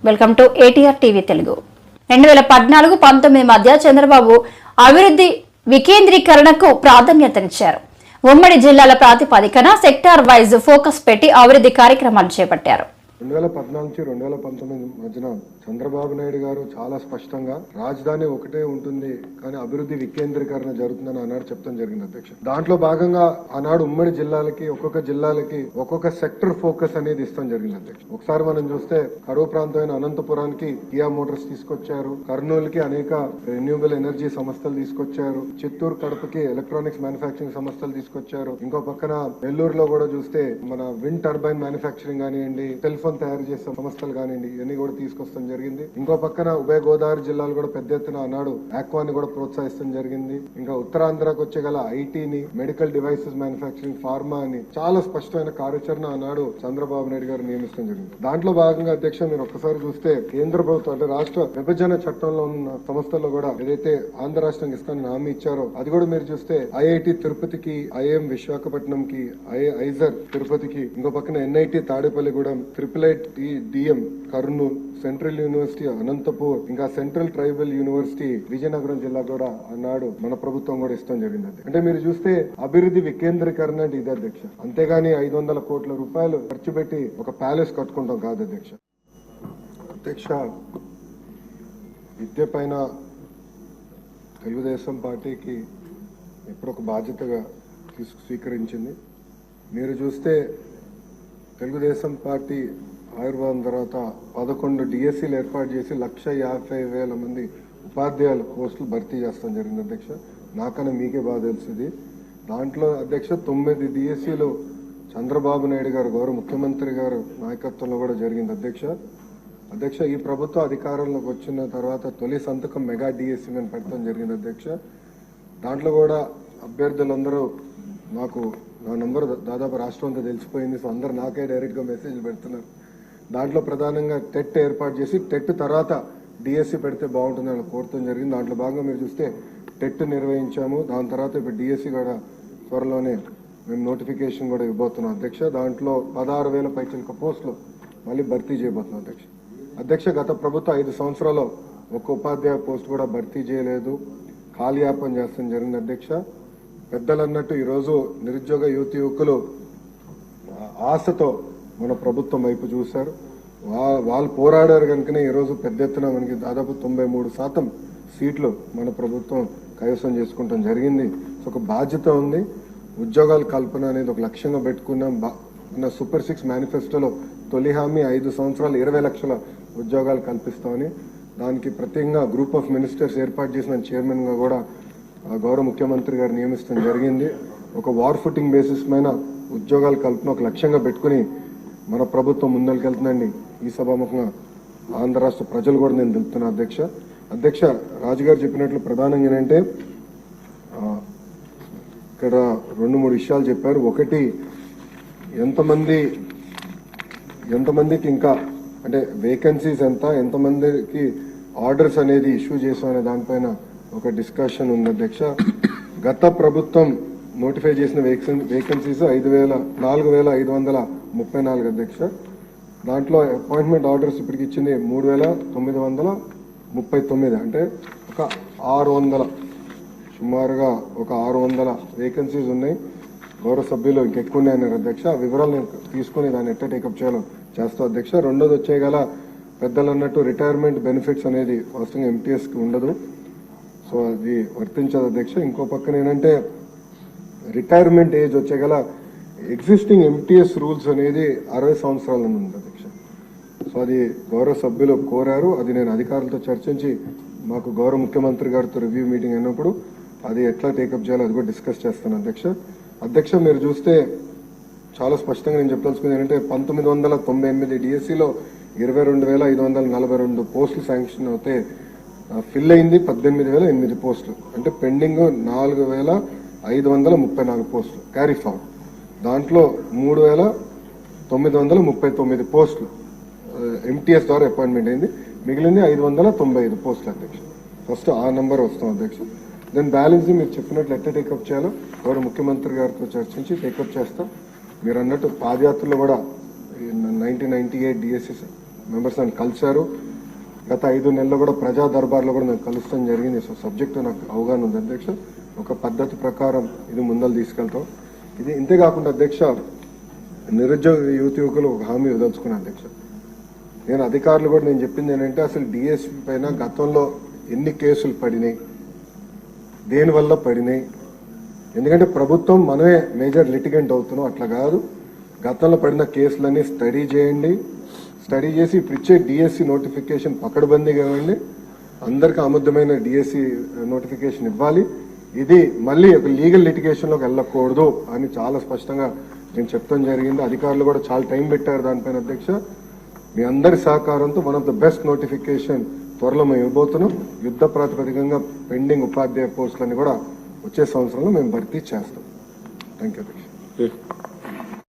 Welcome to ATR TV Telugu. 2014-19 మధ్య చంద్రబాబు అభివృద్ధి వికేంద్రీకరణకు ప్రాధాన్యతనిచ్చారు. ఉమ్మడి జిల్లాల ప్రాతిపదికన సెక్టార్ వైజ్ ఫోకస్ పెట్టి అభివృద్ధి కార్యక్రమాలు చేపట్టారు. 2014-2019 మధ్యన చంద్రబాబు నాయుడు గారు చాలా స్పష్టంగా రాజధాని ఒకటే ఉంటుంది కానీ అభివృద్ధి వికేంద్రీకరణ జరుగుతుందని ఆనాడు చెప్తాం జరిగింది అధ్యక్ష. దాంట్లో భాగంగా ఆనాడు ఉమ్మడి జిల్లాలకి ఒక్కొక్క సెక్టర్ ఫోకస్ అనేది ఇస్తాం జరిగింది అధ్యక్ష. ఒకసారి మనం చూస్తే కరువు ప్రాంతమైన అనంతపురానికి కియా మోటార్స్ తీసుకొచ్చారు, కర్నూలుకి అనేక రెన్యూబుల్ ఎనర్జీ సంస్థలు తీసుకొచ్చారు, చిత్తూరు కడపకి ఎలక్ట్రానిక్స్ మ్యానుఫ్యాక్చరింగ్ సంస్థలు తీసుకొచ్చారు. ఇంకో పక్కన నెల్లూరులో కూడా చూస్తే మన విండ్ టర్బైన్ మ్యానుఫ్యాక్చరింగ్ కానివ్వండి, సెల్ ఫోన్ తయారు చేసే సంస్థలు కానివ్వండి, ఇవన్నీ కూడా తీసుకొస్తాం జరిగింది. ఇంకో పక్కన ఉభయ గోదావరి జిల్లాలు కూడా పెద్ద ఎత్తున ఆనాడు ఆక్వాని కూడా ప్రోత్సహిస్తాం జరిగింది. ఇంకా ఉత్తరాంధ్రకు వచ్చే గల ఐటీని, మెడికల్ డివైసెస్ మ్యానుఫ్యాక్చరింగ్, ఫార్మా అని చాలా స్పష్టమైన కార్యాచరణ ఆనాడు చంద్రబాబు నాయుడు గారు నియమిస్తాం జరిగింది. దాంట్లో భాగంగా అధ్యక్ష మీరు ఒక్కసారి చూస్తే కేంద్ర ప్రభుత్వం అంటే రాష్ట్ర విభజన చట్టంలో ఉన్న సంస్థల్లో కూడా ఏదైతే ఆంధ్ర రాష్ట్రానికి ఇస్తానని హామీ ఇచ్చారో అది కూడా మీరు చూస్తే ఐఐటి తిరుపతికి, ఐఎం విశాఖపట్నంకి, ఐజర్ తిరుపతికి, ఇంకో పక్కన NIT Tadepalligudem, IIIT-DM Kurnool, central university Anantapur, ఇంకా సెంట్రల్ ట్రైబల్ యూనివర్సిటీ విజయనగరం జిల్లా కూడా అన్నాడు మన ప్రభుత్వం కూడా ఇష్టం జరిగింది. అంటే మీరు చూస్తే అభివృద్ధి వికేంద్రీకరణ అంటే ఇది అధ్యక్ష. అంతేగాని 500 కోట్ల రూపాయలు ఖర్చు పెట్టి ఒక ప్యాలెస్ కట్టుకుంటాం కాదు అధ్యక్ష. అధ్యక్ష, విద్య పైన తెలుగుదేశం పార్టీకి ఎప్పుడు ఒక బాధ్యతగా స్వీకరించింది. మీరు చూస్తే తెలుగుదేశం పార్టీ ఆవిర్భావం తర్వాత 11 డిఎస్సీలు ఏర్పాటు చేసి 1,50,000 మంది ఉపాధ్యాయుల పోస్టులు భర్తీ చేస్తాం జరిగింది అధ్యక్ష. నాకన్నా మీకే బాగా తెలిసింది. దాంట్లో అధ్యక్ష 9 డిఎస్సీలు చంద్రబాబు నాయుడు గారు గౌరవ ముఖ్యమంత్రి గారు నాయకత్వంలో కూడా జరిగింది అధ్యక్ష. ఈ ప్రభుత్వం అధికారంలోకి వచ్చిన తర్వాత తొలి సంతకం మెగా డిఎస్సీ మీద పెడతాం జరిగింది అధ్యక్ష. దాంట్లో కూడా అభ్యర్థులందరూ నా నంబర్ దాదాపు రాష్ట్రం అంతా తెలిసిపోయింది. సో అందరు నాకే డైరెక్ట్గా మెసేజ్లు పెడుతున్నారు. దాంట్లో ప్రధానంగా టెట్ ఏర్పాటు చేసి టెట్ తర్వాత డిఎస్సీ పెడితే బాగుంటుందని కోరటం జరిగింది. దాంట్లో భాగంగా మీరు చూస్తే టెట్ నిర్వహించాము. దాని తర్వాత ఇప్పుడు డిఎస్సీ కూడా త్వరలోనే మేము నోటిఫికేషన్ కూడా ఇవ్వబోతున్నాం అధ్యక్ష. దాంట్లో 16,000 పైచిలక పోస్టులు మళ్ళీ భర్తీ చేయబోతున్నాం అధ్యక్ష. గత ప్రభుత్వం 5 సంవత్సరాల్లో ఒక్క ఉపాధ్యాయ పోస్ట్ కూడా భర్తీ చేయలేదు, కాలయాపన చేస్తాం జరిగింది అధ్యక్ష. పెద్దలు అన్నట్టు ఈరోజు నిరుద్యోగ యువకులు ఆశతో మన ప్రభుత్వం వైపు చూశారు. వాళ్ళు పోరాడారు కనుకనే ఈరోజు పెద్ద ఎత్తున మనకి దాదాపు 93% సీట్లు మన ప్రభుత్వం కైవసం చేసుకుంటాం జరిగింది. సో ఒక బాధ్యత ఉంది. ఉద్యోగాల కల్పన అనేది ఒక లక్ష్యంగా పెట్టుకున్నాం. సూపర్ 6 మేనిఫెస్టోలో తొలి హామీ 5 సంవత్సరాలు 20 లక్షల ఉద్యోగాలు కల్పిస్తామని, దానికి ప్రత్యేకంగా గ్రూప్ ఆఫ్ మినిస్టర్స్ ఏర్పాటు చేసిన చైర్మన్ గా కూడా గౌరవ ముఖ్యమంత్రి గారు నియమించడం జరిగింది. ఒక వార్ ఫుటింగ్ బేసిస్ పైన ఉద్యోగాల కల్పన ఒక లక్ష్యంగా పెట్టుకుని మన ప్రభుత్వం ముందరికెళ్తుందండి. ఈ సభాముఖంగా ఆంధ్ర రాష్ట్ర ప్రజలు కూడా నేను తెలుపుతున్నా అధ్యక్ష. రాజుగారు చెప్పినట్లు ప్రధానంగా ఏంటంటే ఇక్కడ 2-3 విషయాలు చెప్పారు. ఒకటి, ఎంతమందికి ఇంకా అంటే వేకెన్సీస్ ఎంతమందికి ఆర్డర్స్ అనేది ఇష్యూ చేసామనే దానిపైన ఒక డిస్కషన్ ఉంది అధ్యక్ష. గత ప్రభుత్వం నోటిఫై చేసిన వేకెన్సీస్ 4,534 అధ్యక్ష. దాంట్లో అపాయింట్మెంట్ ఆర్డర్స్ ఇప్పటికి ఇచ్చింది 3,939. అంటే ఒక 600 సుమారుగా ఒక 600 వేకెన్సీస్ ఉన్నాయి. గౌరవ సభ్యులు ఇంకెక్కువ ఉన్నాయన్నారు అధ్యక్ష. ఆ వివరాలు నేను తీసుకుని దాన్ని ఎట్లా టేకప్ చేయాలో చేస్తాం అధ్యక్ష. రెండోది వచ్చేగల పెద్దలు అన్నట్టు రిటైర్మెంట్ బెనిఫిట్స్ అనేది వాస్తవంగా ఎంటీఎస్కి ఉండదు, సో అది వర్తించదు అధ్యక్ష. ఇంకో పక్కన ఏంటంటే రిటైర్మెంట్ ఏజ్ వచ్చేగల ఎగ్జిస్టింగ్ ఎంటీఎస్ రూల్స్ అనేది 60 సంవత్సరాల ఉంది అధ్యక్ష. సో అది గౌరవ సభ్యులు కోరారు. అది నేను అధికారులతో చర్చించి మాకు గౌరవ ముఖ్యమంత్రి గారితో రివ్యూ మీటింగ్ అయినప్పుడు అది ఎట్లా టేకప్ చేయాలో అది కూడా డిస్కస్ చేస్తాను అధ్యక్ష. మీరు చూస్తే చాలా స్పష్టంగా నేను చెప్పదలుచుకుంది ఏంటంటే 1998 డిఎస్సీలో 22,542 పోస్టులు శాంక్షన్ అవుతే ఫిల్ అయింది 18,008 పోస్టులు. అంటే పెండింగ్ 4,534 పోస్టులు క్యారీ ఫార్వర్డ్. దాంట్లో 3,939 పోస్టులు ఎంటీఎస్ ద్వారా అపాయింట్మెంట్ అయింది. మిగిలింది 595 పోస్టులు అధ్యక్ష. ఫస్ట్ ఆ నెంబర్ వస్తాం అధ్యక్ష. దెన్ బ్యాలెన్స్ మీరు చెప్పినట్లు ఎట్లా టేకప్ చేయాలో గౌరవ ముఖ్యమంత్రి గారితో చర్చించి టేకప్ చేస్తాం. మీరు అన్నట్టు పాదయాత్రలో కూడా 1998 డిఎస్సీ మెంబర్స్ నన్ను కలిశారు. గత 5 నెలల్లో కూడా ప్రజా దర్బార్లో కూడా నాకు కలుస్తాం జరిగింది. సో సబ్జెక్టు నాకు అవగాహన ఉంది అధ్యక్ష. ఒక పద్ధతి ప్రకారం ఇది ముందలు తీసుకెళ్తాం. ఇది ఇంతేకాకుండా అధ్యక్ష, నిరుద్యోగ యువకులు ఒక హామీ వదలుచుకున్నాను అధ్యక్ష. నేను అధికారులు కూడా నేను చెప్పింది ఏంటంటే, అసలు డిఎస్పీ పైన గతంలో ఎన్ని కేసులు పడినాయి, దేనివల్ల పడినాయి, ఎందుకంటే ప్రభుత్వం మనమే మేజర్ లిటిగెంట్ అవుతున్నాం. అట్లా కాదు, గతంలో పడిన కేసులన్నీ స్టడీ చేయండి. స్టడీ చేసి ఇప్పుడు ఇచ్చే డిఎస్సి నోటిఫికేషన్ పకడ్బందీగా ఇవ్వండి. అందరికీ అబద్ధమైన డిఎస్సి నోటిఫికేషన్ ఇవ్వాలి. ఇది మళ్ళీ ఒక లీగల్ లిటిగేషన్లోకి వెళ్ళకూడదు అని చాలా స్పష్టంగా నేను చెప్తాం జరిగింది. అధికారులు కూడా చాలా టైం పెట్టారు దానిపైన అధ్యక్ష. మీ అందరి సహకారంతో one of the best notification త్వరలో మేము ఇవ్వబోతున్నాం. యుద్ధ ప్రాతిపదికంగా పెండింగ్ ఉపాధ్యాయ పోస్టులని కూడా వచ్చే సంవత్సరంలో మేము భర్తీ చేస్తాం. థ్యాంక్ యూ అధ్యక్ష.